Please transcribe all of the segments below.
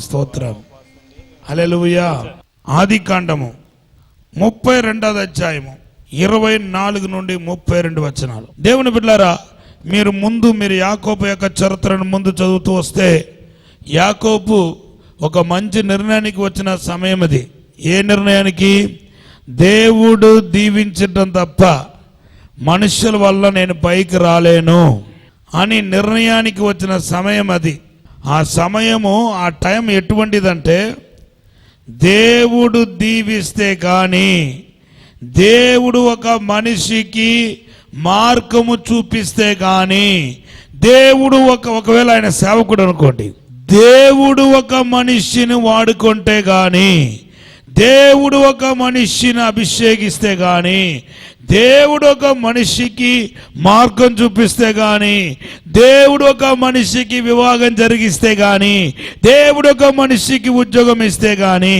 నామానికి స్తోత్రం. హల్లెలూయా. ఆదికాండము 32వ అధ్యాయము 24 నుండి 32 వచనాలు. దేవుని బిడ్డలారా, మీరు యాకోబు యొక్క చరిత్రను ముందు చదువుతూ వస్తే, యాకోబు ఒక మంచి నిర్ణయానికి వచ్చిన సమయం అది. ఏ నిర్ణయానికి? దేవుడు దీవించటం తప్ప మనుషుల వల్ల నేను పైకి రాలేను అని నిర్ణయానికి వచ్చిన సమయం అది. ఆ సమయము, ఆ టైం ఎటువంటిదంటే, దేవుడు దీవిస్తే కానీ, దేవుడు ఒక మనిషికి మార్గము చూపిస్తే కానీ, దేవుడు ఒకవేళ ఆయన సేవకుడు అనుకోండి, దేవుడు ఒక మనిషిని వాడుకుంటే కానీ, దేవుడు ఒక మనిషిని అభిషేకిస్తే కానీ, దేవుడు ఒక మనిషికి మార్గం చూపిస్తే కానీ, దేవుడు ఒక మనిషికి వివాహం జరిగిస్తే కానీ, దేవుడు ఒక మనిషికి ఉద్యోగం ఇస్తే కానీ,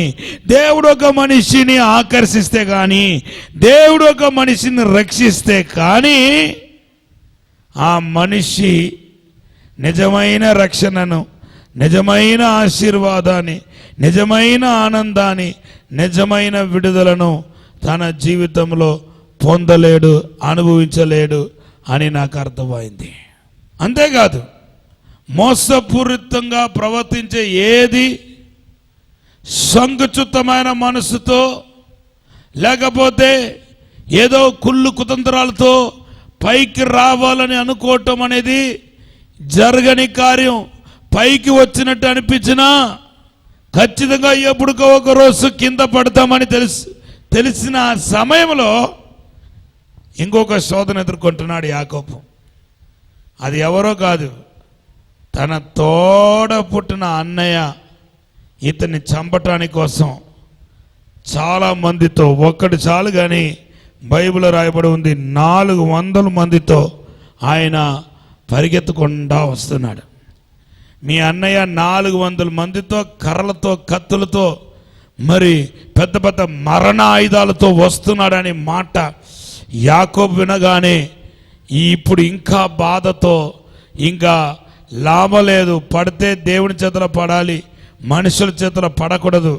దేవుడు ఒక మనిషిని ఆకర్షిస్తే కానీ, దేవుడు ఒక మనిషిని రక్షిస్తే కానీ, ఆ మనిషి నిజమైన రక్షణను, నిజమైన ఆశీర్వాదాన్ని, నిజమైన ఆనందాన్ని, నిజమైన విడుదలను తన జీవితంలో పొందలేడు, అనుభవించలేడు అని నాకు అర్థమైంది. అంతేకాదు, మోసపూరితంగా ప్రవర్తించే ఏది సంకుచితమైన మనసుతో, లేకపోతే ఏదో కుళ్ళు కుతంత్రాలతో పైకి రావాలని అనుకోవటం అనేది జరగని కార్యం. పైకి వచ్చినట్టు అనిపించినా ఖచ్చితంగా ఎప్పుడుకో ఒక రోజు కింద పడతామని తెలిసిన సమయంలో ఇంకొక శోధన ఎదుర్కొంటున్నాడు యాకోబు. అది ఎవరో కాదు, తన తోడ పుట్టిన అన్నయ్య ఇతన్ని చంపటానికి కోసం చాలా మందితో, ఒక్కటి చాలు కానీ బైబిల్లో రాయబడి ఉంది, 400 మందితో ఆయన పరిగెత్తకుండా వస్తున్నాడు. మీ అన్నయ్య 400 మందితో, కర్రలతో, కత్తులతో, మరి పెద్ద పెద్ద మరణ ఆయుధాలతో వస్తున్నాడని మాట యాకోబు వినగానే ఇప్పుడు ఇంకా బాధతో, ఇంకా లాభలేదు, పడితే దేవుని చేతిలో పడాలి, మనుషుల చేతిలో పడకూడదు.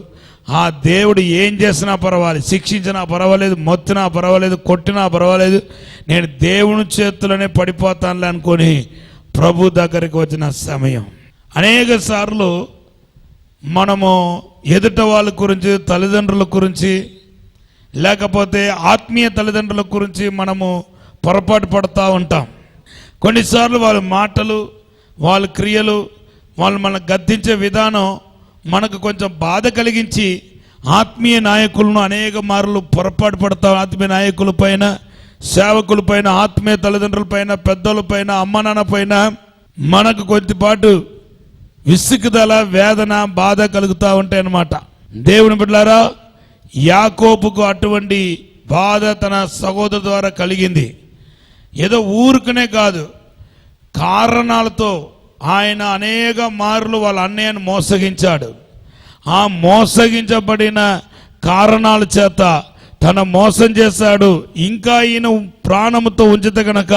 ఆ దేవుడు ఏం చేసినా పర్వాలేదు, శిక్షించినా పర్వాలేదు, మొత్తినా పర్వాలేదు, కొట్టినా పర్వాలేదు, నేను దేవుని చేతులనే పడిపోతానులే అనుకొని ప్రభు దగ్గరికి వచ్చిన సమయం. అనేక సార్లు మనము ఎదుట వాళ్ళ గురించి, తల్లిదండ్రుల గురించి, లేకపోతే ఆత్మీయ తల్లిదండ్రుల గురించి మనము పొరపాటు పడుతూ ఉంటాం. కొన్నిసార్లు వాళ్ళ మాటలు, వాళ్ళ క్రియలు, వాళ్ళు మనల్ని గద్దించే విధానం మనకు కొంచెం బాధ కలిగించి ఆత్మీయ నాయకులను అనేక మార్లు పొరపాటు పడతాం. ఆత్మీయ నాయకుల పైన, సేవకుల పైన, ఆత్మీయ తల్లిదండ్రుల పైన, పెద్దల పైన, అమ్మ నాన్న పైన మనకు కొద్దిపాటు విసుగుదల, వేదన, బాధ కలుగుతూ ఉంటాయి అన్నమాట. దేవుని బిడ్డలారా, యాకోబుకు అటువంటి బాధ తన సహోదరు ద్వారా కలిగింది. ఏదో ఊరుకునే కాదు, కారణాలతో ఆయన అనేక మార్లు వాళ్ళ అన్నయ్యను మోసగించాడు. ఆ మోసగించబడిన కారణాల చేత తన మోసం చేశాడు. ఇంకా ఈయన ప్రాణముతో ఉంచితే కనుక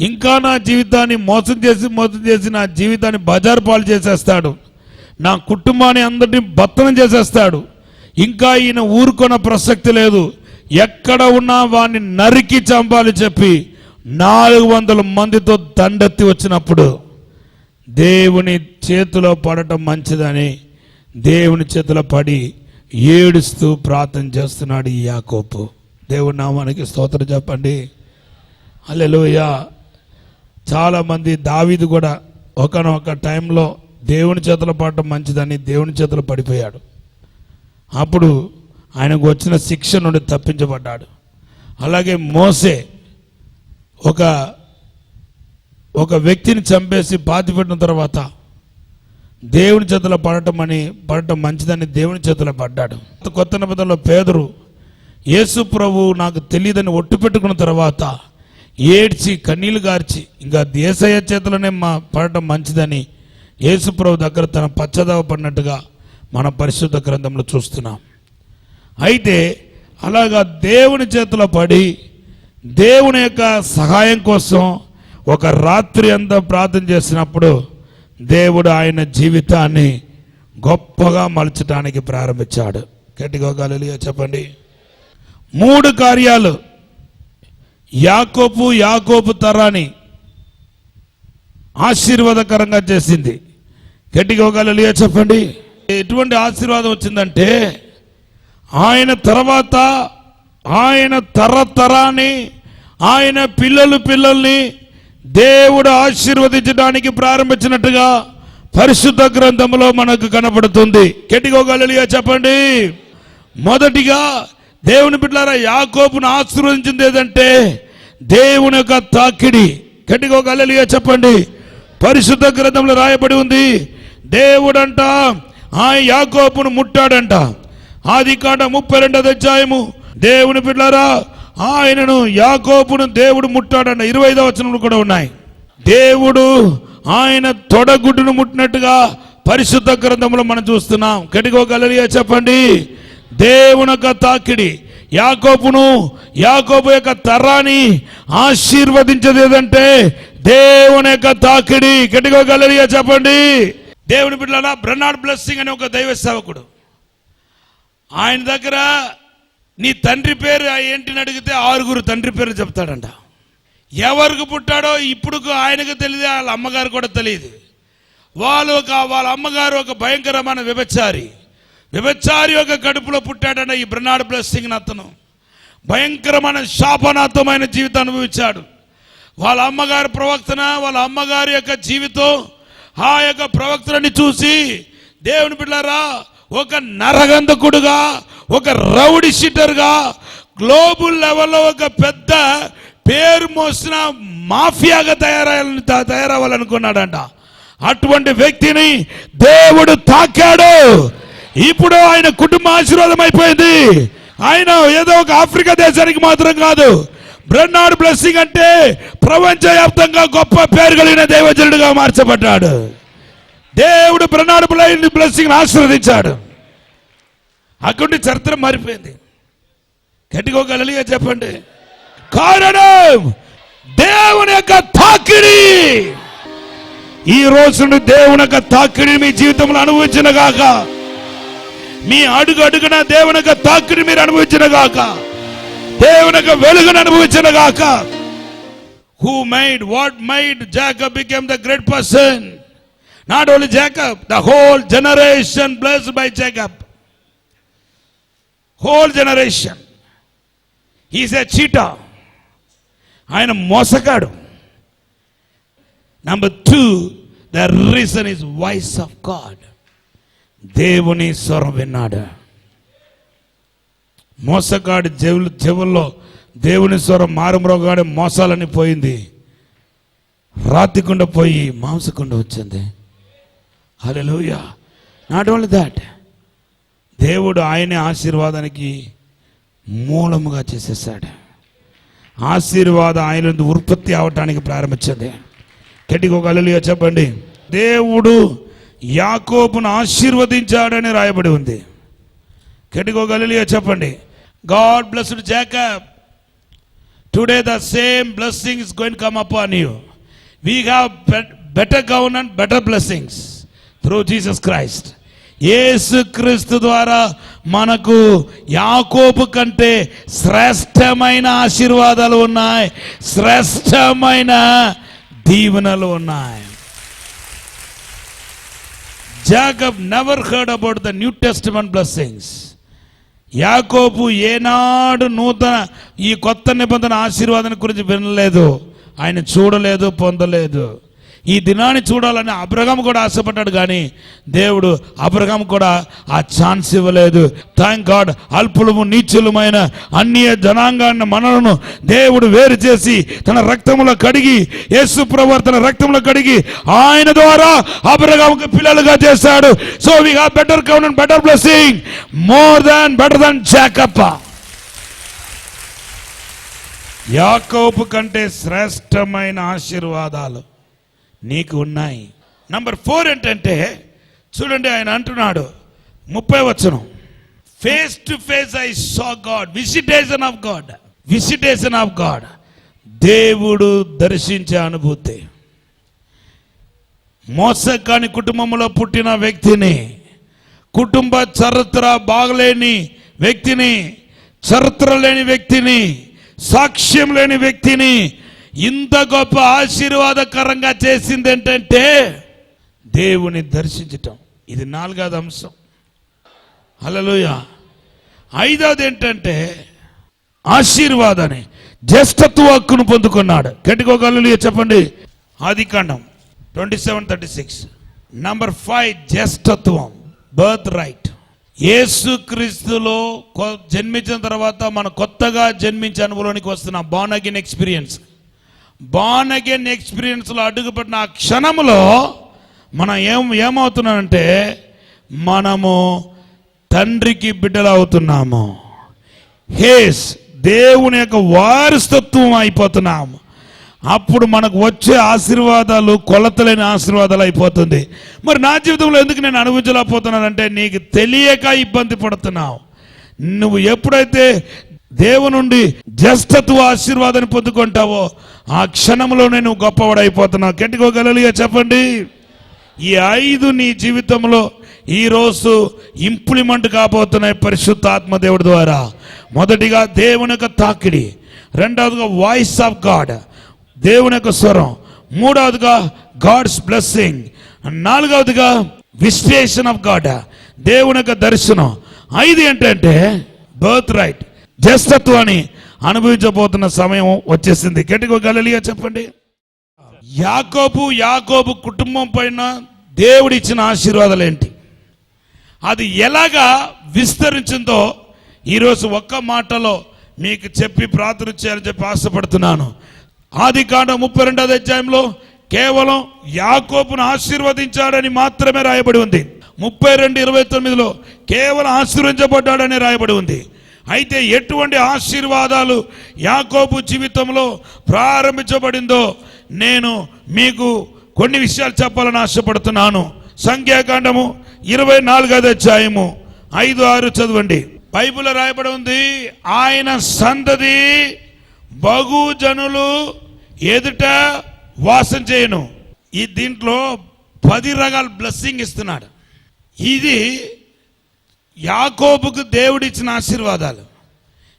ఇంకా నా జీవితాన్ని మోసం చేసి నా జీవితాన్ని బజారు పాలు చేసేస్తాడు, నా కుటుంబాన్ని అందరినీ బత్తనం చేసేస్తాడు. ఇంకా ఈయన ఊరుకున్న ప్రసక్తి లేదు, ఎక్కడ ఉన్నా వాడిని నరికి చంపాలి చెప్పి 400 మందితో దండెత్తి వచ్చినప్పుడు దేవుని చేతిలో పడటం మంచిదని దేవుని చేతిలో పడి ఏడుస్తూ ప్రార్థన చేస్తున్నాడు ఈ యాకోబు. దేవుని నామానికి స్తోత్రం చెప్పండి. హల్లెలూయా. చాలామంది, దావీదు కూడా ఒకనొక టైంలో దేవుని చేతిలో పడటం మంచిదని దేవుని చేతిలో పడిపోయాడు. అప్పుడు ఆయనకు వచ్చిన శిక్ష నుండి తప్పించబడ్డాడు. అలాగే మోసే ఒక వ్యక్తిని చంపేసి పాతిపెట్టిన తర్వాత దేవుని చేతిలో పడటం మంచిదని దేవుని చేతిలో పడ్డాడు. కొత్త నిబంధనలో పేతురు యేసు ప్రభు నాకు తెలియదని ఒట్టు పెట్టుకున్న తర్వాత ఏడ్చి కన్నీళ్లు గార్చి ఇంకా యేసయ్య చేతిలోనే పడటం మంచిదని యేసు ప్రభు దగ్గర తన పశ్చాత్తాప పడినట్టుగా మన పరిశుద్ధ గ్రంథంలో చూస్తున్నాం. అయితే అలాగా దేవుని చేతిలో పడి దేవుని యొక్క సహాయం కోసం ఒక రాత్రి అంతా ప్రార్థన చేసినప్పుడు దేవుడు ఆయన జీవితాన్ని గొప్పగా మలచడానికి ప్రారంభించాడు. గట్టిగా హల్లెలూయా చెప్పండి. 3 కార్యాలు యాకోబు తరాన్ని ఆశీర్వాదకరంగా చేసింది. గట్టిగా హల్లెలూయా చెప్పండి. ఎటువంటి ఆశీర్వాదం వచ్చిందంటే, ఆయన తర్వాత ఆయన తరతరాన్ని, ఆయన పిల్లల్ని దేవుడు ఆశీర్వదించడానికి ప్రారంభించినట్టుగా పరిశుద్ధ గ్రంథంలో మనకు కనపడుతుంది. గట్టిగా హల్లెలూయా చెప్పండి. మొదటిగా దేవుని బిడ్డలారా, యాకోబును ఆశీర్వదించింది ఏదంటే దేవుని యొక్క తాకిడి. గట్టిగా హల్లెలూయా చెప్పండి. పరిశుద్ధ గ్రంథంలో రాయబడి ఉంది, దేవుడంట ఆ యాకోబును ముట్టాడంట. ఆదికాండం 32వ అధ్యాయము. దేవుని బిడ్డలారా, ఆయనను యాకోబును దేవుడు ముట్టాడంట. 25వ వచనంలో కూడా ఉన్నాయి. దేవుడు ఆయన తొడగుడ్డును ముట్టినట్టుగా పరిశుద్ధ గ్రంథంలో మనం చూస్తున్నాం. గట్టిగా హల్లెలూయా చెప్పండి. దేవుని యొక్క తాకిడి యాకోబు యొక్క తరాన్ని ఆశీర్వదించేది ఏదంటే దేవుని యొక్క తాకిడి. గట్టిగా హల్లెలూయా చెప్పండి. దేవుని బిడ్డలారా, బ్రనార్డ్ బ్లెస్సింగ్ అనే ఒక దైవ సేవకుడు, ఆయన దగ్గర నీ తండ్రి పేరు ఏంటిని అడిగితే 6 తండ్రి పేరు చెప్తాడంట. ఎవరికి పుట్టాడో ఇప్పుడు ఆయనకు తెలియదు, వాళ్ళ అమ్మగారు కూడా తెలియదు. వాళ్ళ అమ్మగారు ఒక భయంకరమైన వ్యభిచారి యొక్క కడుపులో పుట్టాడంట ఈ బ్రనార్డ్ బ్లెస్సింగ్. అతను భయంకరమైన శాపనార్థమైన జీవితం అనుభవించాడు. వాళ్ళ అమ్మగారి ప్రవక్తన, వాళ్ళ అమ్మగారి యొక్క జీవితం, ఆ యొక్క ప్రవక్తని చూసి దేవుని బిడ్డలారా, ఒక నరగంధకుడుగా, ఒక రౌడీ షీటర్గా, గ్లోబల్ లెవెల్లో ఒక పెద్ద పేరు మోసిన మాఫియాగా తయారవ్వాలనుకున్నాడంట. అటువంటి వ్యక్తిని దేవుడు తాకాడు. ఇప్పుడు ఆయన కుటుంబ ఆశీర్వాదం అయిపోయింది. ఆయన ఏదో ఒక ఆఫ్రికా దేశానికి మాత్రం కాదు, బ్రనార్డ్ బ్లెస్సింగ్ అంటే ప్రపంచవ్యాప్తంగా గొప్ప పేరు కలిగిన దైవజనుడిగా మార్చబడ్డాడు. దేవుడు బ్రనార్డ్ బ్లెస్సింగ్ ఆశీర్వదించాడు. అక్కడి చరిత్ర మారిపోయింది. గట్టిగా హల్లెలూయా చెప్పండి. కారణం దేవుని యొక్క తాకిడి. ఈ రోజు నుండి దేవుని యొక్క తాకిడి మీ జీవితంలో అనుభవించిన గాక, మీ అడుగున దేవుని యొక్క తాకిడి మీరు అనుభవించిన గాక, దేవుని యొక్క వెలుగును అనుభవించిన గాక. What made Jacob became the great person? Not only Jacob, the whole generation blessed by Jacob. Whole generation. He is a cheater. ఆయన మోసగాడు. Number 2, the reason is voice of God. దేవుని స్వరం విన్నాడు. మోసగాడి చెవుల్లో దేవుని స్వరం మారుమ్రోగాడి మోసాలని పోయింది. రాతికుండ పోయి మాంసకుండ వచ్చింది. హల్లెలూయా. నాట్ ఓన్లీ దాట్, దేవుడు ఆయనే ఆశీర్వాదానికి మూలముగా చేసేసాడు. ఆశీర్వాదం ఆయన ఉత్పత్తి అవటానికి ప్రారంభించింది. గట్టిగా హల్లెలూయా చెప్పండి. దేవుడు యాకోబును ఆశీర్వదించాడని రాయబడి ఉంది. గట్టిగా హల్లెలూయా చెప్పండి. God blessed Jacob. Today the same blessing is going to come upon you. We have better covenant, better blessings through Jesus Christ. యేసు క్రీస్తు ద్వారా మనకు యాకోబు కంటే శ్రేష్టమైన ఆశీర్వాదాలు ఉన్నాయి, శ్రేష్టమైన దీవెనలు ఉన్నాయి. Jacob never heard about the New Testament blessings. యాకోబు ఏనాడు ఈ కొత్త నిబంధన ఆశీర్వాదం గురించి వినలేదు, ఆయన చూడలేదు, పొందలేదు. ఈ దినాన్ని చూడాలని అబ్రహాము కూడా ఆశపడ్డాడు, కానీ దేవుడు అబ్రహాము కూడా ఆ ఛాన్స్ ఇవ్వలేదు. Thank God. అల్పులము నీచులమైన అన్య జనాంగాన్ని మనలను దేవుడు వేరు చేసి తన రక్తంలో కడిగి, యేసు ప్రభువు తన రక్తంలో కడిగి ఆయన ద్వారా అబ్రహాముకు పిల్లలుగా చేశాడు. So we have better covenant, better blessing, better than Jacob. యాకోబు కంటే శ్రేష్టమైన ఆశీర్వాదాలు నీకు ఉన్నాయి. నంబర్ 4 ఏంటంటే చూడండి, ఆయన అంటున్నాడు 30వ వచనం, face to face I saw God. Visitation of God, visitation of God. దేవుడు దర్శించే అనుభూతి. మోసగాని కుటుంబంలో పుట్టిన వ్యక్తిని కుటుంబ చరిత్ర బాగలేని వ్యక్తిని, చరిత్ర లేని వ్యక్తిని, సాక్ష్యం లేని వ్యక్తిని ఇంత గొప్ప ఆశీర్వాదకరంగా చేసింది ఏంటంటే దేవుని దర్శించటం. ఇది 4వ అంశం. హల్లెలూయా. 5వది ఏంటంటే ఆశీర్వాదాన్ని, జ్యేష్ఠత్వ హక్కును పొందుకున్నాడు. గట్టిగా హల్లెలూయా చెప్పండి. ఆదికాండం 27:36. నంబర్ 5 జ్యేష్ఠత్వం, బర్త్ రైట్. యేసుక్రీస్తులో జన్మించిన తర్వాత మనం కొత్తగా జన్మించే అనుభవానికి వస్తున్నాం. Born again experience. Born again ఎక్స్పీరియన్స్లో అడుగుపెట్టిన ఆ క్షణంలో మనం ఏమవుతున్నామంటే మనము తండ్రికి బిడ్డలు అవుతున్నాము. హేస్ దేవుని యొక్క వారసత్వం అయిపోతున్నాము. అప్పుడు మనకు వచ్చే ఆశీర్వాదాలు కొలతలేని ఆశీర్వాదాలు అయిపోతుంది. మరి నా జీవితంలో ఎందుకు నేను అనుభవించలేకపోతున్నానంటే నీకు తెలియక ఇబ్బంది పడుతున్నావు. నువ్వు ఎప్పుడైతే దేవుని నుండి జ్యేష్ఠత్వ ఆశీర్వాదాన్ని పొందుకుంటావో ఆ క్షణంలోనే నువ్వు గొప్పవాడైపోతున్నావు. గట్టిగా చెప్పండి. ఈ 5 నీ జీవితంలో ఈరోజు ఇంప్లిమెంట్ కాబోతున్నాయి పరిశుద్ధాత్మ దేవుడి ద్వారా. మొదటిగా దేవుని యొక్క తాకిడి, రెండవదిగా వాయిస్ ఆఫ్ గాడ్, దేవుని యొక్క స్వరం, మూడవదిగా గాడ్స్ బ్లెస్సింగ్, 4వదిగా విజిటేషన్ ఆఫ్ గాడ్, దేవుని యొక్క దర్శనం. 5 ఏంటంటే బర్త్ రైట్, జ్యేష్ఠత్వాన్ని అనుభవించబోతున్న సమయం వచ్చేసింది. గట్టిగా హల్లెలూయా చెప్పండి. యాకోబు కుటుంబం పైన దేవుడిచ్చిన ఆశీర్వాదాలు ఏంటి, అది ఎలాగా విస్తరించిందో ఈరోజు ఒక్క మాటలో మీకు చెప్పి ప్రార్థన చేయాలని చెప్పి ఆశపడుతున్నాను. ఆదికాండం 32వ అధ్యాయంలో కేవలం యాకోబును ఆశీర్వదించాడని మాత్రమే రాయబడి ఉంది. 32:29లో కేవలం ఆశీర్వదించబడ్డాడని రాయబడి ఉంది. అయితే ఎటువంటి ఆశీర్వాదాలు యాకోబు జీవితంలో ప్రారంభించబడిందో నేను మీకు కొన్ని విషయాలు చెప్పాలని ఆశపడుతున్నాను. సంఖ్యాకాండము 24వ అధ్యాయము 5-6 చదవండి. బైబిల్లో రాయబడి ఉంది, ఆయన సంతతి బహుజనులు ఎదుట వాసం చేయను. ఈ దీంట్లో 10 రకాల బ్లెస్సింగ్ ఇస్తున్నాడు. ఇది యాకోబుకు దేవుడిచ్చిన ఆశీర్వాదాలు.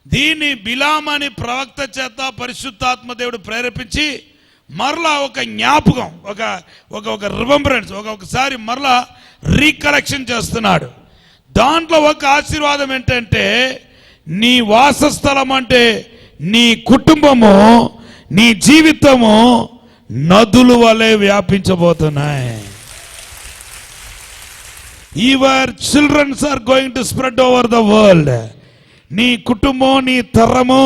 దీన్ని బిలాము అని ప్రవక్త చేత పరిశుద్ధాత్మ దేవుడు ప్రేరేపించి మరలా ఒక జ్ఞాపకం, ఒక రిమెంబరెన్స్, ఒకసారి మరలా రీకలెక్షన్ చేస్తున్నాడు. దాంట్లో ఒక ఆశీర్వాదం ఏంటంటే నీ వాసస్థలం అంటే నీ కుటుంబము, నీ జీవితము నదుల వలె వ్యాపించబోతున్నాయి. Your childrens are going to spread over the world. నీ కుటుంబం, నీ తరము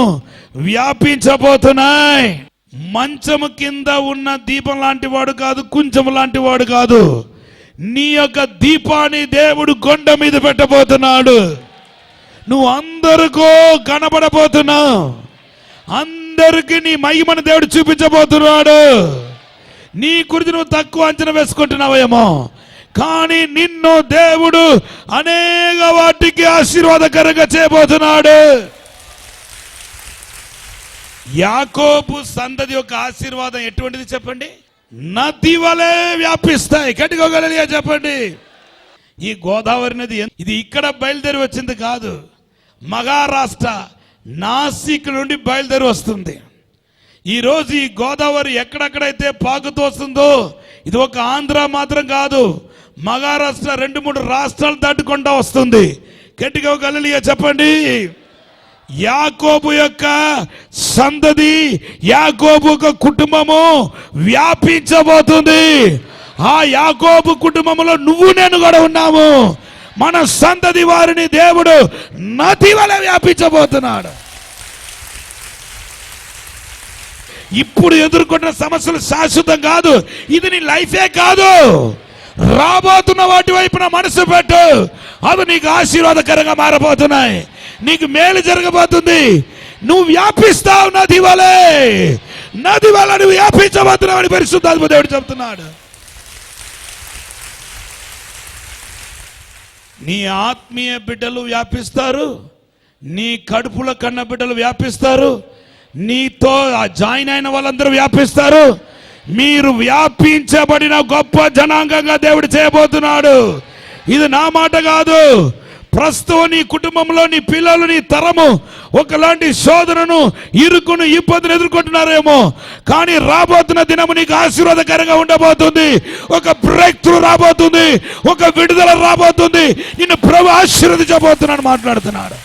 వ్యాపించబోతున్నాయి. మంచము కింద ఉన్న దీపం లాంటి వాడు కాదు, కుంచం లాంటి వాడు కాదు. నీ యొక్క దీపాన్ని దేవుడు కొండ మీద పెట్టబోతున్నాడు. నువ్వు అందరికో కనబడబోతున్నావు. అందరికి నీ మహిమను దేవుడు చూపించబోతున్నాడు. నీ గురించి నువ్వు తక్కువ అంచనా వేసుకుంటున్నావేమో, కానీ నిన్ను దేవుడు అనేక వాటికి ఆశీర్వాదకరంగా చేయబోతున్నాడు. యాకోబు సంతతి యొక్క ఆశీర్వాదం ఎటువంటిది చెప్పండి? నది వలె వ్యాపిస్తాయి. గట్టిగా హల్లెలూయా చెప్పండి. ఈ గోదావరి నది ఇది ఇక్కడ బయలుదేరి వచ్చింది కాదు, మహారాష్ట్ర నాసిక్ నుండి బయలుదేరి వస్తుంది. ఈరోజు ఈ గోదావరి ఎక్కడెక్కడైతే పాకుతూ వస్తుందో ఇది ఒక ఆంధ్ర మాత్రం కాదు, మహారాష్ట్ర 2-3 రాష్ట్రాలు దాటుకుంటూ వస్తుంది. గట్టిగా హల్లెలూయా చెప్పండి. యాకోబు యొక్క సంతతి, యాకోబు యొక్క కుటుంబము వ్యాపించబోతుంది. ఆ యాకోబు కుటుంబంలో నువ్వు నేను కూడా ఉన్నాము. మన సంతతి వారిని దేవుడు నది వలె వ్యాపించబోతున్నాడు. ఇప్పుడు ఎదుర్కొంటున్న సమస్యలు శాశ్వతం కాదు. ఇది నీ లైఫే కాదు, రాబోతున్న వాటి వైపున మనసు పెట్టు. అవి నీకు ఆశీర్వాదకరంగా మారబోతున్నాయి. నీకు మేలు జరగబోతుంది. నువ్వు వ్యాపిస్తావు నది వలె. నది వల్ల నువ్వు వ్యాపించబోతున్నావు అని పరిశుద్ధాత్మ దేవుడు చెప్తున్నాడు. నీ ఆత్మీయ బిడ్డలు వ్యాపిస్తారు, నీ కడుపుల కన్న బిడ్డలు వ్యాపిస్తారు, నీతో జాయిన్ అయిన వాళ్ళందరూ వ్యాపిస్తారు. మీరు వ్యాపించబడిన గొప్ప జనాంగంగా దేవుడు చేయబోతున్నాడు. ఇది నా మాట కాదు. ప్రస్తుతం నీ కుటుంబంలో నీ పిల్లలు నీ తరము ఒకలాంటి శోధనను ఇరుకును ఇబ్బందులు ఎదుర్కొంటున్నారేమో, కానీ రాబోతున్న దినము నీకు ఆశీర్వాదకరంగా ఉండబోతుంది. ఒక బ్రేక్ త్రూ రాబోతుంది, ఒక విడుదల రాబోతుంది. నిన్ను ప్రభు ఆశీర్వదించబోతున్నాడు మాట్లాడుతున్నాడు.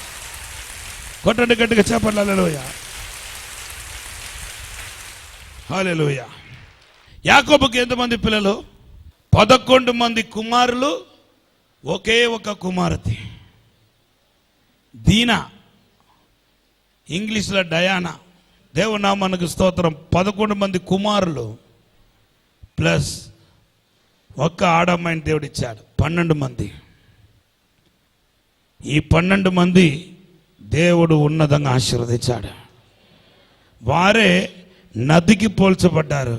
కొట్టండి గట్టిగా చెప్పండి. హల్లెలూయా, హల్లెలూయా. యాకోబుకి ఎంతమంది పిల్లలు? 11 మంది కుమారులు, ఒకే ఒక కుమార్తె దీనా, ఇంగ్లీష్లో డయానా. దేవుని నామానికి స్తోత్రం. 11 మంది కుమారులు ప్లస్ ఒక్క ఆడమ్మాయిని దేవుడిచ్చాడు. 12 మంది. ఈ 12 మంది దేవుడు ఉన్నతంగా ఆశీర్వదించాడు. వారే నదికి పోల్చబడ్డారు,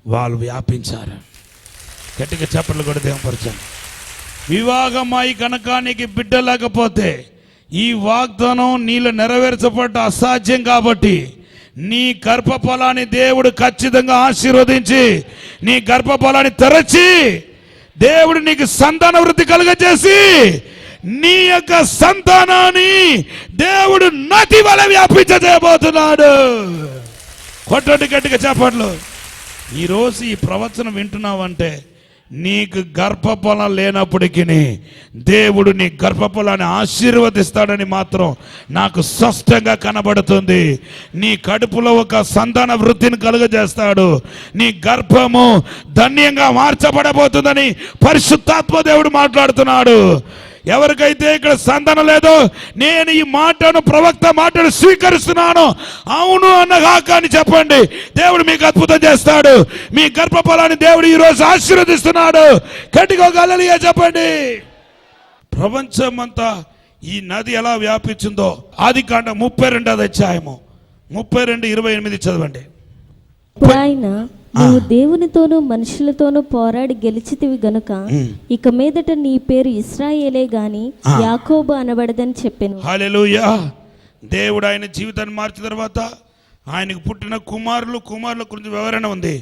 వాళ్ళు వ్యాపించారు. గట్టిగా చప్పట్లు కూడా దేవుపరచండి. వివాహమై కనుక నీకు బిడ్డ లేకపోతే ఈ వాగ్దానం నీలో నెరవేర్చబడ్డ అసాధ్యం. కాబట్టి నీ గర్భఫలాన్ని దేవుడు ఖచ్చితంగా ఆశీర్వదించి నీ గర్భఫలాన్ని తెరచి దేవుడు నీకు సంతాన వృద్ధి కలుగజేసి నీ యొక్క సంతానాన్ని దేవుడు నది వలె వ్యాపించజేయబోతున్నాడు. కొట్టండి గట్టిగా చెప్పట్లు. ఈరోజు ఈ ప్రవచనం వింటున్నావంటే నీకు గర్భఫలం లేనప్పటికీ దేవుడు నీ గర్భఫలాన్ని ఆశీర్వదిస్తాడని మాత్రం నాకు స్పష్టంగా కనబడుతుంది. నీ కడుపులో ఒక సంతాన వృద్ధిని కలుగజేస్తాడు. నీ గర్భము ధన్యంగా మార్చబడబోతుందని పరిశుద్ధాత్మ దేవుడు మాట్లాడుతున్నాడు. ఎవరికైతే ఇక్కడ సంతానం లేదో నేను ఈ మాటను, ప్రవక్త మాటను స్వీకరిస్తున్నాను, అవును అన్నగాక అని చెప్పండి. దేవుడు మీకు అద్భుతం చేస్తాడు. మీ గర్భఫలాన్ని దేవుడు ఈరోజు ఆశీర్వదిస్తున్నాడు. గట్టిగా హల్లెలూయా చెప్పండి. ప్రపంచమంతా ఈ నది ఎలా వ్యాపించిందో ఆదికాండం 32వ అధ్యాయము 32:28 చదవండి. ఆయన నీవు దేవునితోనూ మనుషులతోనూ పోరాడి గెలిచితివి గనుక ఇక మీదట నీ పేరు ఇశ్రాయేలే గాని యాకోబు అనబడదని చెప్పెను. హల్లెలూయా. దేవుడు ఆయన జీవితాన్ని మార్చిన తర్వాత ఆయనకు పుట్టిన కుమారుల గురించి వివరణ ఉంది.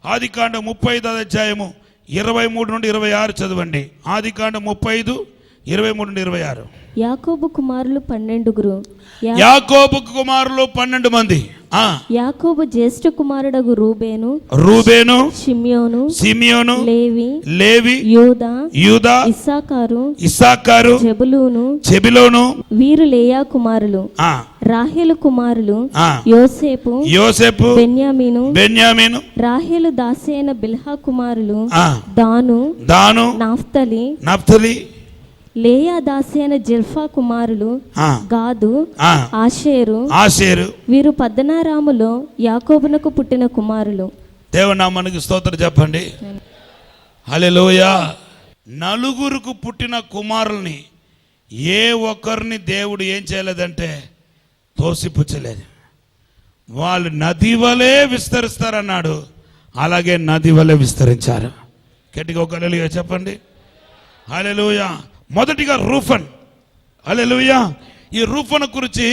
ఆదికాండం 35వ అధ్యాయము 23-26 చదవండి. ఆదికాండం 35:23-26. యాకోబు కుమారులు 12. యాకోబు కుమారులు 12 మంది. యాకోబు జ్యేష్ఠ కుమారుడగు రూబేను, షిమ్యోను, లేవి, యూదా, ఇస్సాకారు, జెబులూను వీరు లేయా కుమారులు. రాహేలు కుమారులు యోసేపు, బెన్యామీను. రాహేలు దాసి అయిన బిల్హా కుమారులు దాను, నఫ్తలి. లేయా దాసి అయిన జిల్ఫా కుమారులు గాదు, ఆషేరు. వీరు పద్దనారాములో యాకోబునకు పుట్టిన కుమారులు. దేవుని నామానికి స్తోత్రం చెప్పండి. హల్లెలూయా. నలుగురుకు పుట్టిన కుమారుల్ని ఏ ఒక్కరిని దేవుడు ఏం చేయలేదంటే తోసిపుచ్చలేదు. వాళ్ళు నది వలె విస్తరిస్తారన్నాడు, అలాగే నది వలె విస్తరించారు. గట్టిగా ఒక హల్లెలూయా చెప్పండి. హల్లెలూయా. మొదటిగా రూఫన్. హల్లెలూయా. ఈ రూఫన్ గురించి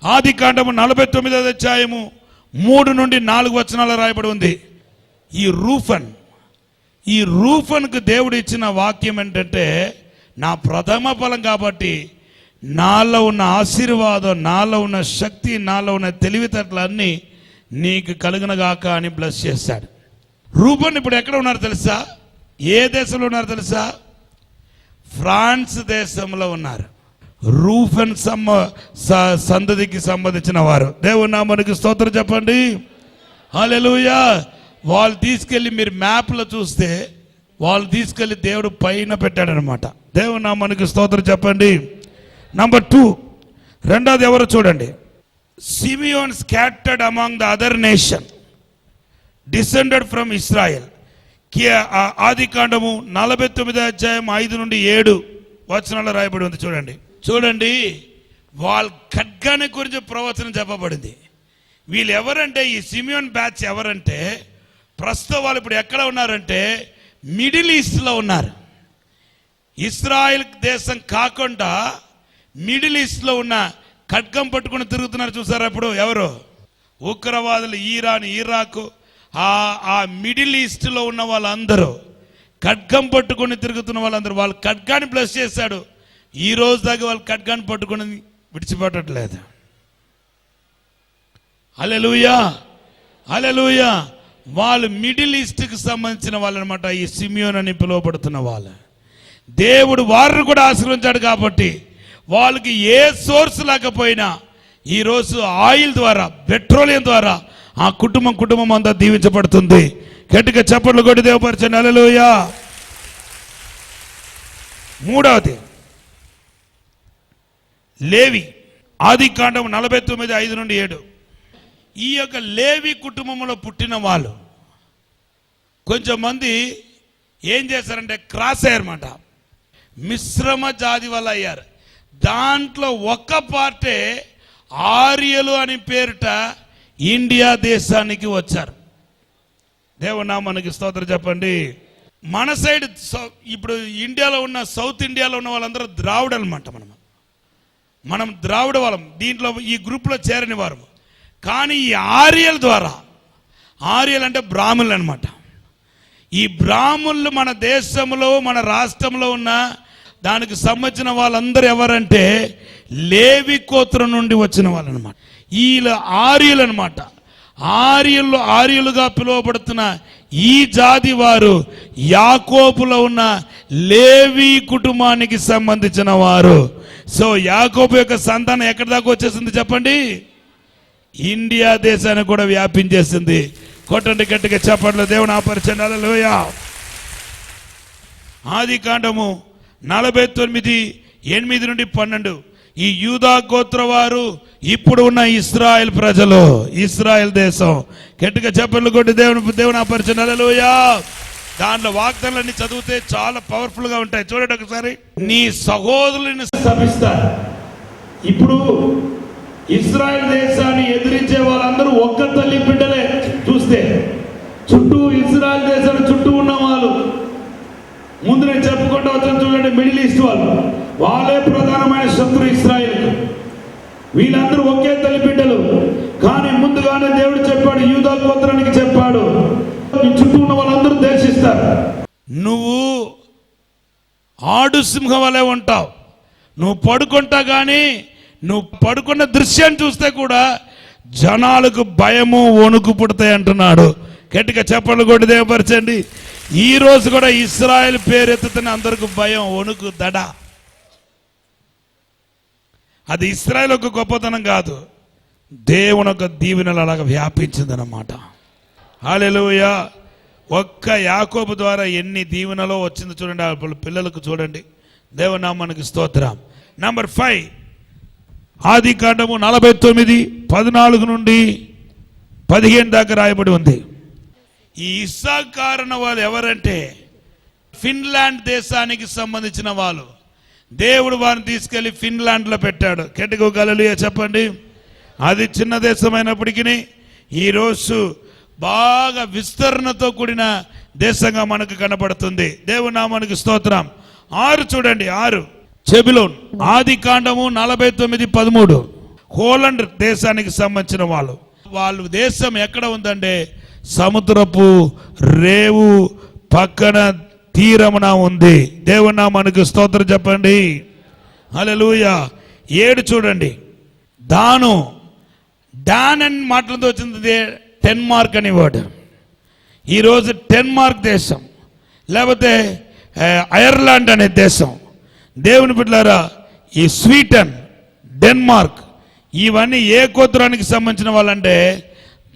ఆదికాండము 49వ అధ్యాయము 3-4 రాయబడి ఉంది. ఈ రూఫన్కు దేవుడు ఇచ్చిన వాక్యం ఏంటంటే, నా ప్రథమ ఫలం కాబట్టి నాలో ఉన్న ఆశీర్వాదం, నాలో ఉన్న శక్తి, నాలో ఉన్న తెలివితేటలన్నీ నీకు కలుగునగాక అని బ్లెస్ చేశాడు. రూఫన్ ఇప్పుడు ఎక్కడ ఉన్నారు తెలుసా? ఏ దేశంలో ఉన్నారు తెలుసా? ఫ్రాన్స్ దేశంలో ఉన్నారు. రూఫన్ సంతతికి సంబంధించిన వారు. దేవుని నామానికి స్తోత్రం చెప్పండి. హల్లెలూయా. వాళ్ళు తీసుకెళ్ళి మీరు మ్యాప్లో చూస్తే వాళ్ళు తీసుకెళ్ళి దేవుడు పైన పెట్టాడనమాట. దేవుని నామానికి స్తోత్రం చెప్పండి. నంబర్ 2, రెండోది ఎవరు చూడండి. Simeon scattered among the other nation, descended from Israel. ఆదికాండము 49వ అధ్యాయం 5-7 రాయబడి ఉంది. చూడండి. వాళ్ళ ఖడ్గాని గురించి ప్రవచనం చెప్పబడింది. వీళ్ళు ఎవరంటే, ఈ సిమియోన్ బ్యాచ్ ఎవరంటే, ప్రస్తుతం వాళ్ళు ఇప్పుడు ఎక్కడ ఉన్నారంటే మిడిల్ ఈస్ట్లో ఉన్నారు. ఇస్రాయెల్ దేశం కాకుండా మిడిల్ ఈస్ట్లో ఉన్న ఖడ్గం పట్టుకుని తిరుగుతున్నారు. చూసారా ఇప్పుడు ఎవరు? ఉగ్రవాదులు, ఇరాన్, ఇరాక్, ఆ మిడిల్ ఈస్ట్లో ఉన్న వాళ్ళందరూ ఖడ్గం పట్టుకొని తిరుగుతున్న వాళ్ళందరూ వాళ్ళు ఖడ్గాన్ని బ్లెస్ చేశాడు. ఈ రోజు దాకా వాళ్ళు ఖడ్గాన్ని పట్టుకొని విడిచిపెట్టట్లేదు. హల్లెలూయా, హల్లెలూయా. వాళ్ళు మిడిల్ ఈస్ట్కి సంబంధించిన వాళ్ళు అనమాట. ఈ సిమియోన్ అని పిలువబడుతున్న వాళ్ళు దేవుడు వారిని కూడా ఆశీర్వదించాడు. కాబట్టి వాళ్ళకి ఏ సోర్స్ లేకపోయినా ఈరోజు ఆయిల్ ద్వారా, పెట్రోలియం ద్వారా ఆ కుటుంబం అంతా దీవించబడుతుంది. గట్టిగా చప్పట్లు కొట్టి దేవపరచండి. హల్లెలూయా. మూడవది లేవి, ఆదికాండం 49:5-7. ఈ యొక్క లేవి కుటుంబంలో పుట్టిన వాళ్ళు కొంచెం మంది ఏం చేశారంటే క్రాస్ అయ్యారన్నమాట. మిశ్రమ జాతి వల్ల అయ్యారు. దాంట్లో ఒక్క పార్టే ఆర్యలు అని పేరిట ఇండియా దేశానికి వచ్చారు. దేవుని నామానికి స్తోత్రం చెప్పండి. మన సైడ్ ఇప్పుడు ఇండియాలో ఉన్న, సౌత్ ఇండియాలో ఉన్న వాళ్ళందరూ ద్రావిడ అనమాట. మనం ద్రావిడ వాళ్ళం, దీంట్లో ఈ గ్రూప్లో చేరని వారు. కానీ ఈ ఆర్యల ద్వారా, ఆర్యలు అంటే బ్రాహ్మణులు అనమాట. ఈ బ్రాహ్మణులు మన దేశంలో, మన రాష్ట్రంలో ఉన్న దానికి సంబంధించిన వాళ్ళందరూ ఎవరంటే లేవి గోత్రం నుండి వచ్చిన వాళ్ళు అనమాట. వీళ్ళ ఆర్యులు అనమాట. ఆర్యులుగా పిలువబడుతున్న ఈ జాతి వారు యాకోబులో ఉన్న లేవి కుటుంబానికి సంబంధించిన వారు. సో యాకోబు యొక్క సంతానం ఎక్కడి దాకా వచ్చేసింది చెప్పండి? ఇండియా దేశానికి కూడా వ్యాపించేసింది. కొట్టండి గట్టిగా చెప్పండి. దేవుని ఆపరిచండి. హల్లెలూయా. ఆదికాండము 49:8-12. ఈ యూదా గోత్ర వారు ఇప్పుడు ఉన్న ఇశ్రాయేల్ ప్రజలు, ఇశ్రాయేల్ దేశం. గట్టిగా చెప్పండి కొట్టి దేవుని ఆపరిచండి. హల్లెలూయా. దాంట్లో వాగ్దానాలన్నీ చదివితే చాలా పవర్ఫుల్ గా ఉంటాయి. చూడండి ఒకసారి. నీ సహోదరుని శపిస్తారు. ఇప్పుడు ఇశ్రాయేల్ దేశాన్ని ఎదిరించే వాళ్ళందరూ ఒక్క తల్లి బిడ్డలే. చూస్తే చుట్టూ ఇశ్రాయేల్ దేశాన్ని చుట్టూ ఉన్న వాళ్ళు, ముందు నేను చెప్పుకుంటూ వచ్చాను చూడండి, మిడిల్ ఈస్ట్ వాళ్ళే ప్రధానమైన శత్రు ఇశ్రాయేల్. వీళ్ళందరూ ఒకే తల్లి బిడ్డలు. కానీ ముందుగానే దేవుడు చెప్పాడు, యూదా గోత్రానికి చెప్పాడు, చుట్టూ ఉన్న వాళ్ళందరూ దేశిస్తారు. నువ్వు ఆడు సింహం వలె ఉంటావు. నువ్వు పడుకుంటా కానీ నువ్వు పడుకున్న దృశ్యాన్ని చూస్తే కూడా జనాలకు భయము, వణుకు పుడతాయి అంటున్నాడు. గట్టిగా చెప్పండి కొట్టి దేవపరచండి. ఈ రోజు కూడా ఇశ్రాయేల్ పేరెత్తుతున్న అందరికి భయం, వణుకు, దడ. అది ఇశ్రాయేల్ ఒక గొప్పతనం కాదు, దేవుని యొక్క దీవెనలు అలాగా వ్యాపించిందన్నమాట. హల్లెలూయా. ఒక్క యాకోబు ద్వారా ఎన్ని దీవెనలో వచ్చింది చూడండి. ఆ పిల్లలకు చూడండి. దేవుని నామానికి స్తోత్రం. నంబర్ 5, ఆదికాండము 49:14-15 దాకా రాయబడి ఉంది. ఈ ఇస్సాకారు వాళ్ళు ఎవరంటే ఫిన్లాండ్ దేశానికి సంబంధించిన వాళ్ళు. దేవుడు వారిని తీసుకెళ్లి ఫిన్లాండ్లో పెట్టాడు. గట్టిగా హల్లెలూయా చెప్పండి. అది చిన్న దేశమైనప్పటికీ ఈరోజు బాగా విస్తరణతో కూడిన దేశంగా మనకు కనబడుతుంది. దేవుని నామానికి స్తోత్రం. 6 చూడండి. 6 చెబులోన్, ఆదికాండము 49:13. హోలండ్ దేశానికి సంబంధించిన వాళ్ళు. వాళ్ళు దేశం ఎక్కడ ఉందంటే సముద్రపు రేవు పక్కన తీరమున ఉంది. దేవుని నామానికి స్తోత్రం చెప్పండి. హల్లెలూయా. 7 చూడండి. డాన్ అని మాటలతో వచ్చింది డెన్మార్క్ అని వర్డ్. ఈరోజు డెన్మార్క్ దేశం, లేకపోతే ఐర్లాండ్ అనే దేశం. దేవుని బిడ్డలారా, ఈ స్వీడన్, డెన్మార్క్ ఇవన్నీ ఏ గోత్రానికి సంబంధించిన వాళ్ళంటే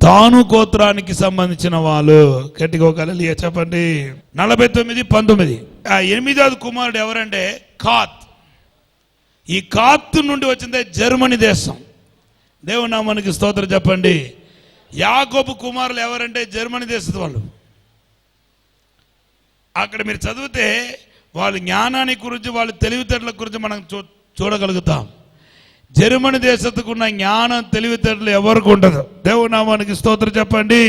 దాను గోత్రానికి సంబంధించిన వాళ్ళు. గట్టిగా హల్లెలూయా చెప్పండి. 49:19. 8వ కుమారుడు ఎవరంటే కాత్. ఈ కాత్ నుండి వచ్చిందే జర్మనీ దేశం. దేవుని నామానికి స్తోత్రం చెప్పండి. యాకోబు కుమారులు ఎవరంటే జర్మనీ దేశం వాళ్ళు. అక్కడ మీరు చదివితే వాళ్ళ జ్ఞానాన్ని గురించి, వాళ్ళ తెలివితేటల గురించి మనం చూడగలుగుతాం. జర్మనీ దేశத்துకు ఉన్న జ్ఞానం, తెలివితేటలు ఎవరికి ఉండదు. దేవుని నామానికి స్తోత్రం చెప్పండి.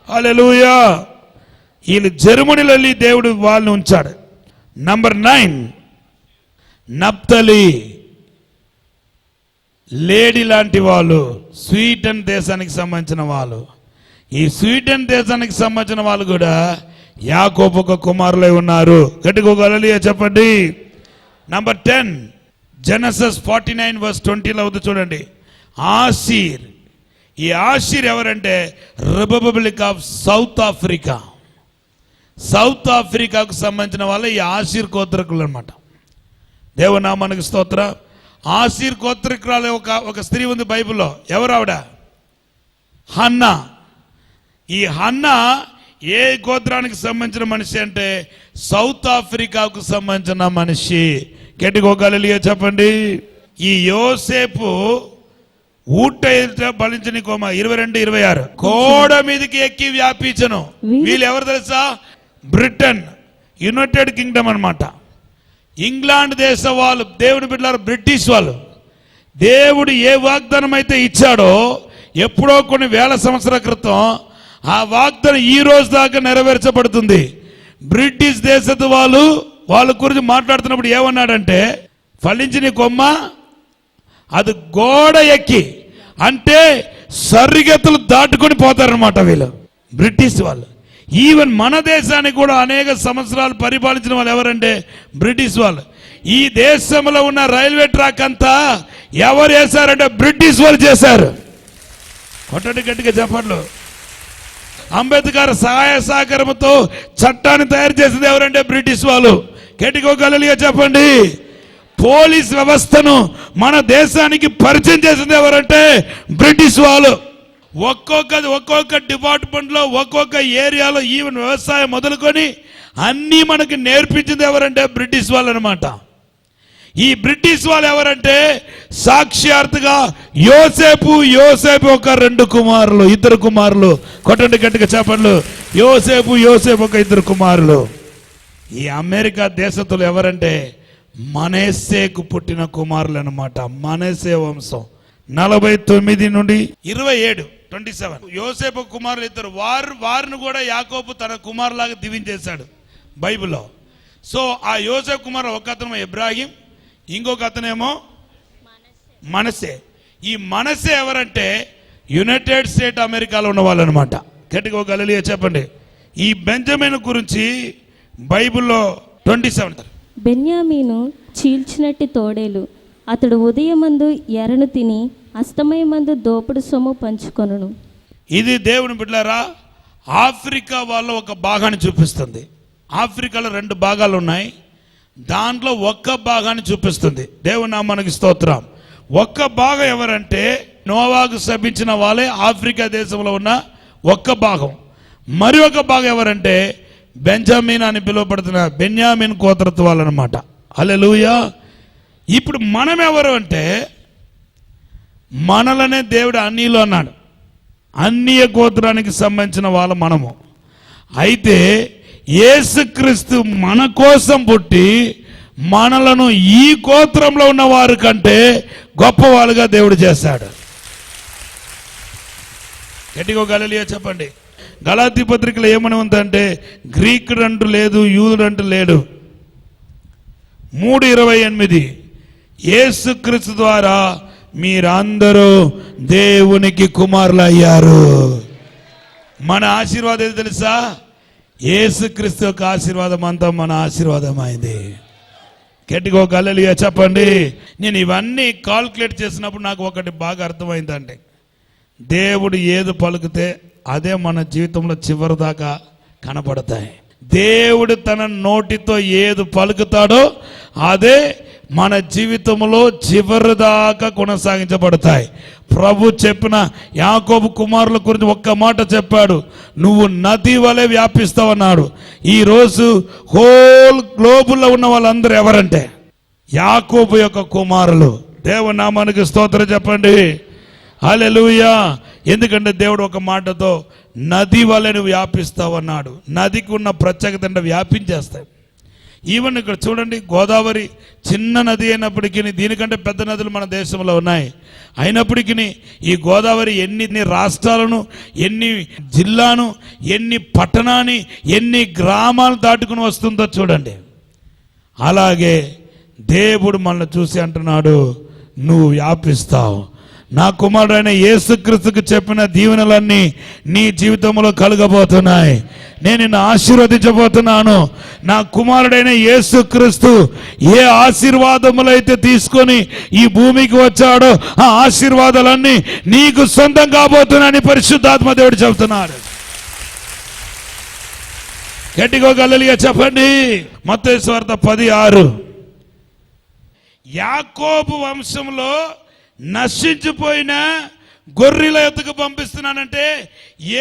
హల్లెలూయా. వీళ్ళు జర్మనీలో వెళ్ళి దేవుడు వాళ్ళని ఉంచాడు. నంబర్ 9 నప్తలి, లేడీ లాంటి వాళ్ళు, స్వీడన్ దేశానికి సంబంధించిన వాళ్ళు. ఈ స్వీడన్ దేశానికి సంబంధించిన వాళ్ళు కూడా యాకోబు ఒక కుమారులై ఉన్నారు. గట్టిగా ఒక హల్లెలూయా చెప్పండి. నంబర్ 10 జెనసిస్ 49:20 అవుతుంది చూడండి. ఆషీర్. ఈ ఆషీర్ ఎవరంటే republic of south Africa. South ఆఫ్రికాకు సంబంధించిన వాళ్ళు ఈ ఆషీర్ గోత్రికులు అనమాట. దేవునామానికి స్తోత్ర. ఆషీర్ గోత్రికురాలు ఒక స్త్రీ ఉంది బైబిల్లో. ఎవరు ఆవిడ? హన్నా. ఈ హన్నా ఏ గోత్రానికి సంబంధించిన మనిషి అంటే సౌత్ ఆఫ్రికాకు సంబంధించిన మనిషి. గట్టిగా ఒక హల్లెలూయా చెప్పండి. ఈ యోసేపు ఊట బలించని కోమ 22-26 కోడ మీదకి ఎక్కి వ్యాపించను. వీళ్ళు ఎవరు తెలుసా? బ్రిటన్, యునైటెడ్ కింగ్డమ్ అన్నమాట. ఇంగ్లాండ్ దేశ వాళ్ళు, దేవుని బిడ్డలారు, బ్రిటిష్ వాళ్ళు. దేవుడు ఏ వాగ్దానం అయితే ఇచ్చాడో ఎప్పుడో కొన్ని వేల సంవత్సరాల క్రితం ఆ వాగ్దానం ఈ రోజు దాకా నెరవేర్చబడుతుంది. బ్రిటిష్ దేశத்து వాళ్ళ గురించి మాట్లాడుతున్నప్పుడు ఏమన్నాడంటే, ఫలించిన కొమ్మ అది గోడ ఎక్కి, అంటే సరిగతులు దాటుకొని పోతారనమాట వీళ్ళు బ్రిటిష్ వాళ్ళు. ఈవెన్ మన దేశానికి కూడా అనేక సంవత్సరాలు పరిపాలించిన వాళ్ళు ఎవరంటే బ్రిటిష్ వాళ్ళు. ఈ దేశంలో ఉన్న రైల్వే ట్రాక్ అంతా ఎవరు చేశారంటే బ్రిటిష్ వాళ్ళు చేశారు. కొట్టడి గట్టిగా చెప్పండి. అంబేద్కర్ సహాయ సహకారంతో చట్టాన్ని తయారు చేసింది ఎవరంటే బ్రిటిష్ వాళ్ళు. గట్టిగా హల్లెలూయా చెప్పండి. పోలీస్ వ్యవస్థను మన దేశానికి పరిచయం చేసింది ఎవరంటే బ్రిటిష్ వాళ్ళు. ఒక్కొక్క డిపార్ట్మెంట్ లో, ఒక్కొక్క ఏరియాలో, ఈవెన్ వ్యవసాయం మొదలుకొని అన్నీ మనకి నేర్పించింది ఎవరంటే బ్రిటిష్ వాళ్ళు అనమాట. ఈ బ్రిటిష్ వాళ్ళు ఎవరంటే సాక్షాత్తుగా యోసేపు ఒక 2 కుమారులు, 2 కుమారులు. కొట్టండి గట్టిగా చెప్పండి. యోసేపు ఒక 2 కుమారులు. ఈ అమెరికా దేశస్తులు ఎవరంటే మనస్సేకు పుట్టిన కుమారులు అనమాట. మనస్సే వంశం. 49 నుండి 27 యోసేపు కుమారులు 2. వారిని కూడా యాకోబు తన కుమారులాగా దీవించేశాడు బైబిల్లో. సో ఆ యోసేపు కుమారు ఒక అతను ఇబ్రాహీం, ఇంకొక అతనేమో మనస్సే. ఈ మనస్సే ఎవరంటే యునైటెడ్ స్టేట్ అమెరికాలో ఉన్న వాళ్ళు అనమాట. గట్టిగా ఒక హల్లెలూయా చెప్పండి. ఈ బెంజమిన్ గురించి బైబిల్లో 27. బెన్యామీను చీల్చినట్టి తోడేలు, అతడు ఉదయమందు ఎరను తిని అస్తమయమందు దోపుడు సొమ్ము పంచుకొనును. ఇది దేవుని బిడ్డలారా ఆఫ్రికా వాళ్ళ ఒక భాగాన్ని చూపిస్తుంది. ఆఫ్రికాలో 2 భాగాలు ఉన్నాయి. దాంట్లో ఒక్క భాగాన్ని చూపిస్తుంది. దేవుని నామానికి స్తోత్రం. ఒక్క భాగం ఎవరంటే నోవాకు శపించిన వాళ్ళే ఆఫ్రికా దేశంలో ఉన్న ఒక్క భాగం. మరి ఒక భాగం ఎవరంటే బెంజమిన్ అని పిలువబడుతున్న బెన్యామిన్ గోత్రపు వాళ్ళు అనమాట. హల్లెలూయా. ఇప్పుడు మనం ఎవరు అంటే మనలనే దేవుడు అన్నిలో అన్నాడు. అన్నియ గోత్రానికి సంబంధించిన వాళ్ళు మనము. అయితే యేసుక్రీస్తు మన కోసం పుట్టి మనలను ఈ గోత్రంలో ఉన్న వారి కంటే గొప్పవాళ్ళుగా దేవుడు చేశాడు. గట్టిగా హల్లెలూయా చెప్పండి. గలాతీ పత్రికలో ఏమని ఉందంటే గ్రీకుడు అంటూ లేదు, యూదుడు అంటూ లేడు. 3:28 యేసుక్రీస్తు ద్వారా మీరందరూ దేవునికి కుమారులు అయ్యారు. మన ఆశీర్వాదం ఏది తెలుసా? యేసుక్రీస్తు యొక్క ఆశీర్వాదం అంతా మన ఆశీర్వాదం అయింది. గట్టిగా ఒక హల్లెలూయా చెప్పండి. నేను ఇవన్నీ కాల్కులేట్ చేసినప్పుడు నాకు ఒకటి బాగా అర్థమైందండి. దేవుడు ఏది పలుకుతే అదే మన జీవితంలో చివరి దాకా కనబడతాయి. దేవుడు తన నోటితో ఏది పలుకుతాడో అదే మన జీవితంలో చివరి దాకా కొనసాగించబడతాయి. ప్రభు చెప్పిన యాకోబు కుమారుల గురించి ఒక్క మాట చెప్పాడు, నువ్వు నది వలె వ్యాపిస్తావన్నాడు. ఈరోజు హోల్ గ్లోబుల్లో ఉన్న వాళ్ళందరూ ఎవరంటే యాకోబు యొక్క కుమారులు. దేవుని నామానికి స్తోత్రం చెప్పండి. హల్లెలూయా. ఎందుకంటే దేవుడు ఒక మాటతో నది వలె నువ్వు వ్యాపిస్తావన్నాడు. నదికి ఉన్న ప్రత్యేకత అంటే వ్యాపించేస్తాయి. ఈవెన్ ఇక్కడ చూడండి, గోదావరి చిన్న నది అయినప్పటికీ దీనికంటే పెద్ద నదులు మన దేశంలో ఉన్నాయి. అయినప్పటికీ ఈ గోదావరి ఎన్ని రాష్ట్రాలను, ఎన్ని జిల్లాను, ఎన్ని పట్టణాన్ని, ఎన్ని గ్రామాలు దాటుకుని వస్తుందో చూడండి. అలాగే దేవుడు మనల్ని చూసి అంటున్నాడు, నువ్వు వ్యాపిస్తావు, నా కుమారుడైన యేసుక్రీస్తుకు చెప్పిన దీవెనలన్నీ నీ జీవితంలో కలగబోతున్నాయి. నేను నిన్ను ఆశీర్వదించబోతున్నాను. నా కుమారుడైన యేసుక్రీస్తు ఏ ఆశీర్వాదములైతే తీసుకొని ఈ భూమికి వచ్చాడో ఆ ఆశీర్వాదాలన్నీ నీకు సొంతం కాబోతున్నాయని పరిశుద్ధాత్మ దేవుడు చెబుతున్నాడు. గట్టిగా హల్లెలూయా చెప్పండి. మత్తయి సువార్త 10:6. యాకోబు వంశంలో నశించిపోయిన గొర్రెల ఎత్తుకు పంపిస్తున్నానంటే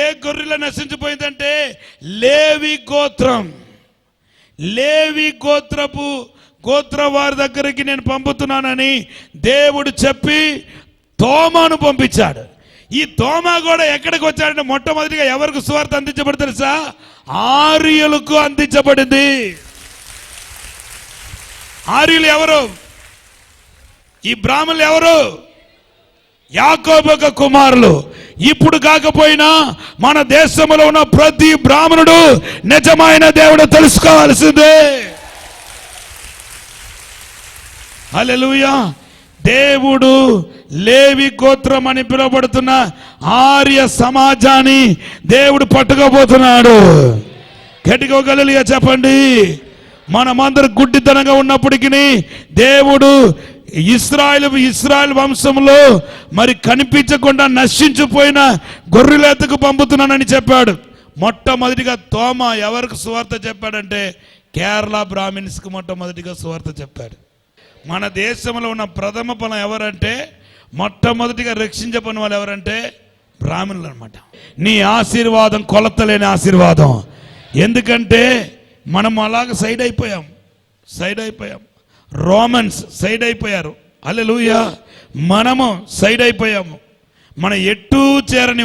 ఏ గొర్రెల నశించిపోయిందంటే లేవి గోత్రం. లేవి గోత్ర వారి దగ్గరికి నేను పంపుతున్నానని దేవుడు చెప్పి తోమాను పంపించాడు. ఈ తోమా కూడా ఎక్కడికి వచ్చాడంటే మొట్టమొదటిగా ఎవరికి సువార్త అందించబడి తెలుసా? ఆర్యులకు అందించబడింది. ఆర్యులు ఎవరు? ఈ బ్రాహ్మణులు ఎవరు? యాకోబు యొక్క కుమారులు. ఇప్పుడు కాకపోయినా మన దేశంలో ఉన్న ప్రతి బ్రాహ్మణుడు నిజమైన దేవుడు తెలుసుకోవాల్సిందే. హల్లెలూయా. దేవుడు లేవి గోత్రం అని పిలువబడుతున్న ఆర్య సమాజాన్ని దేవుడు పట్టుకోబోతున్నాడు. గట్టిగా హల్లెలూయా చెప్పండి. మనమందరం గుడ్డితనంగా ఉన్నప్పటికీ దేవుడు ఇశ్రాయేల్ వంశంలో మరి కనిపించకుండా నశించిపోయిన గొర్రెలెత్తుకు పంపుతున్నానని చెప్పాడు. మొట్టమొదటిగా తోమా ఎవరికి సువార్త చెప్పాడంటే కేరళ బ్రాహ్మిన్స్కి మొట్టమొదటిగా సువార్త చెప్పాడు. మన దేశంలో ఉన్న ప్రథమ ఫలం ఎవరంటే మొట్టమొదటిగా రక్షించబడిన వాళ్ళు ఎవరంటే బ్రాహ్మణులు అనమాట. నీ ఆశీర్వాదం కొలతలేని ఆశీర్వాదం. ఎందుకంటే మనం అలాగ సైడ్ అయిపోయాం. రోమన్స్ సైడ్ అయిపోయారు. హల్లెలూయా. మనము సైడ్ అయిపోయాము. మన ఎట్టూ చేరని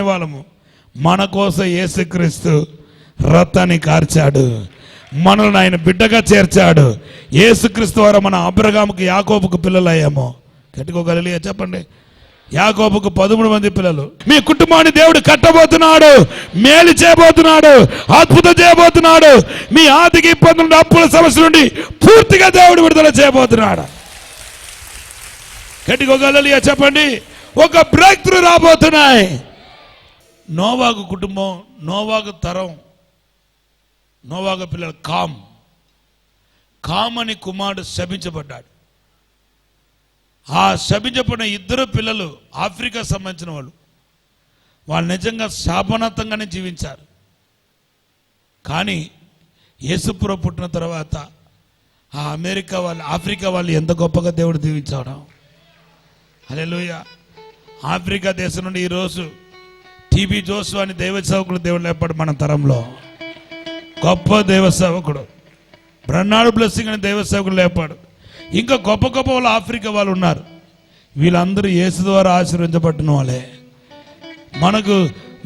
వాళ్ళము. మన కోసం యేసుక్రీస్తు రక్తాన్ని కార్చాడు. మనల్ని ఆయన బిడ్డగా చేర్చాడు. యేసుక్రీస్తు ద్వారా మన అబ్రహాముకి యాకోబుకు పిల్లలు అయ్యాము. హల్లెలూయా చెప్పండి. యాకోబుకు 13 మంది పిల్లలు. మీ కుటుంబాన్ని దేవుడు కట్టబోతున్నాడు, మేలు చేయబోతున్నాడు, అద్భుతం చేయబోతున్నాడు. మీ ఆర్థిక ఇబ్బందుల నుండి, అప్పుల సమస్య నుండి పూర్తిగా దేవుడు విడుదల చేయబోతున్నాడు. గట్టిగా హల్లెలూయా చెప్పండి. ఒక బ్రేక్ త్రూ రాబోతున్నాయి. నోవాగు కుటుంబం, నోవాగు తరం, నోవాగు పిల్లలు కామ్ అని కుమారుడు శపించబడ్డాడు. ఆ శపించబడిన 2 పిల్లలు ఆఫ్రికా సంబంధించిన వాళ్ళు నిజంగా శాపనార్థంగానే జీవించారు. కానీ యేసుప్రభు పుట్టిన తర్వాత ఆ ఆఫ్రికా వాళ్ళు ఎంత గొప్పగా దేవుడు దీవించాడు. హల్లెలూయా. ఆఫ్రికా దేశం నుండి ఈరోజు టీబీ జోసు అని దైవ సేవకుడు దేవుడు లేపాడు. మన తరంలో గొప్ప దైవ సేవకుడు బ్రన్నాడు బ్లెస్సింగ్ అని దైవ సేవకుడు లేపాడు. ఇంకా గొప్ప వాళ్ళు ఆఫ్రికా వాళ్ళు ఉన్నారు. వీళ్ళందరూ యేసు ద్వారా ఆశీర్వదించబడిన వాళ్ళే.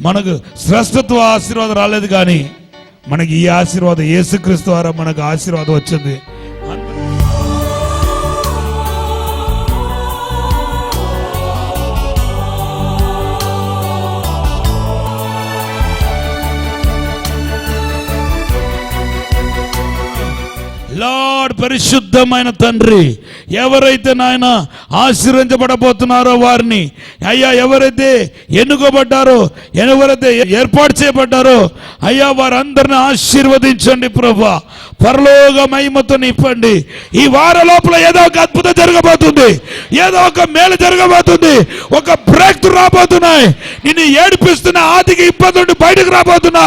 మనకు శ్రేష్ఠత్వ ఆశీర్వాదం రాలేదు, కానీ మనకి ఈ ఆశీర్వాదం యేసుక్రీస్తు ద్వారా మనకు ఆశీర్వాదం వచ్చింది. లార్డ్ పరిశుద్ధమైన తండ్రి, ఎవరైతే నాయన ఆశీర్వదించబడబోతున్నారో వారిని అయ్యా, ఎవరైతే ఎన్నుకోబడ్డారో, ఎవరైతే ఏర్పాటు చేయబడ్డారో అయ్యా, వారందరిని ఆశీర్వదించండి ప్రభువా. పరలోక మహిమతో నింపండి. ఈ వారం లోపల ఏదో ఒక అద్భుతం జరగబోతుంది, ఏదో ఒక మేలు జరగబోతుంది, ఒక బ్రేక్ త్రూ రాబోతున్నాయి. నిన్ను ఏడిపిస్తున్న ఆర్థిక ఇబ్బంది నుండి బయటకు రాబోతున్నా.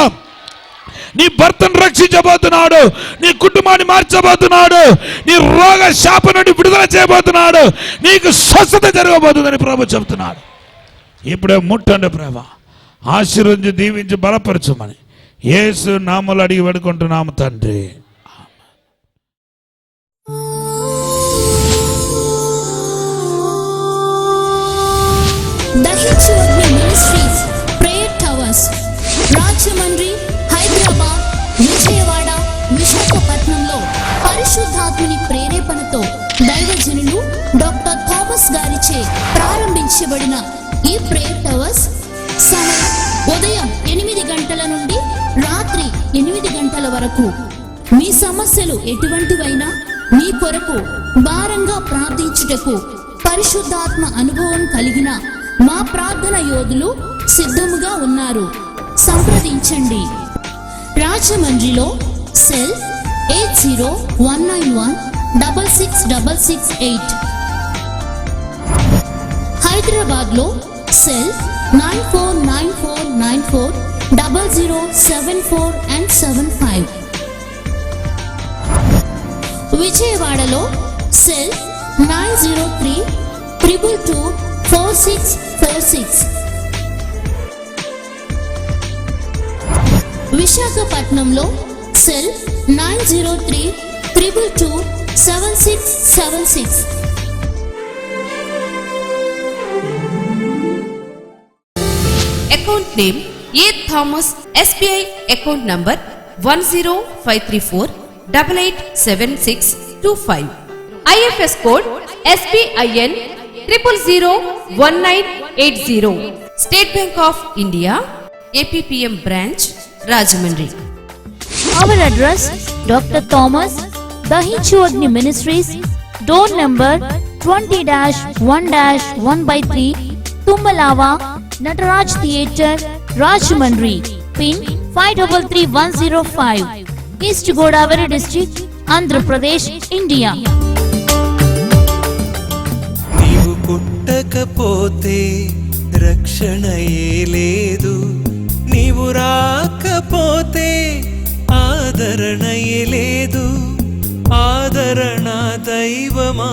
నీ భర్తను రక్షించబోతున్నాడు, నీ కుటుంబాన్ని మార్చబోతున్నాడు, నీ రోగ శాప నుండి విడుదల చేయబోతున్నాడు, నీకు స్వస్థత జరగబోతుందని ప్రభు చెబుతున్నాడు. ఇప్పుడే ముట్టండి ప్రభు, ఆశీర్వదించి దీవించి బలపరచమని యేసు నామములో అడిగి వేడుకుంటున్నాము తండ్రి. రాజమండ్రి, హైదరాబాద్, విజయవాడ, విశాఖపట్నంలో పరిశుద్ధాత్ముని ప్రేరేపణతో దైవజనులు డాక్టర్ థామస్ గారిచే ప్రారంభించబడిన ఈ ప్రేయర్ టవర్స్ సమయం ఉదయం 8 గంటల నుండి రాత్రి 8 గంటల వరకు. మీ సమస్యలు ఎటువంటివైనా మీ కొరకు భారంగా ప్రార్థించుటకు పరిశుద్ధాత్మ అనుభవం కలిగిన మా ప్రార్థన యోధులు సిద్ధముగా ఉన్నారు. సంప్రదించండి. రాజమండ్రిలో సెల్ 8019166668. హైదరాబాద్లో సెల్ 9494940074 విజయవాడలో సెల్ 903-222-4646. విశాఖపట్నంలో cell 903-222-7676. Account name A. Thomas, SBI account number 10534887625. IFS code SBIN 0001980. State Bank of India, APPM branch, Rajamandri. Our address, Dr. Thomas, Dahichuagni Ministries, door number 20-1-1/3, Tumbalava, Nataraj Theatre, Rajamandri, pin 533105, East Godavari District, Andhra Pradesh, India. నీవు పుట్టకపోతే రక్షణయే లేదు, నీవు రాకపోతే ఆదరణయే లేదు. ఆదరణ దైవమా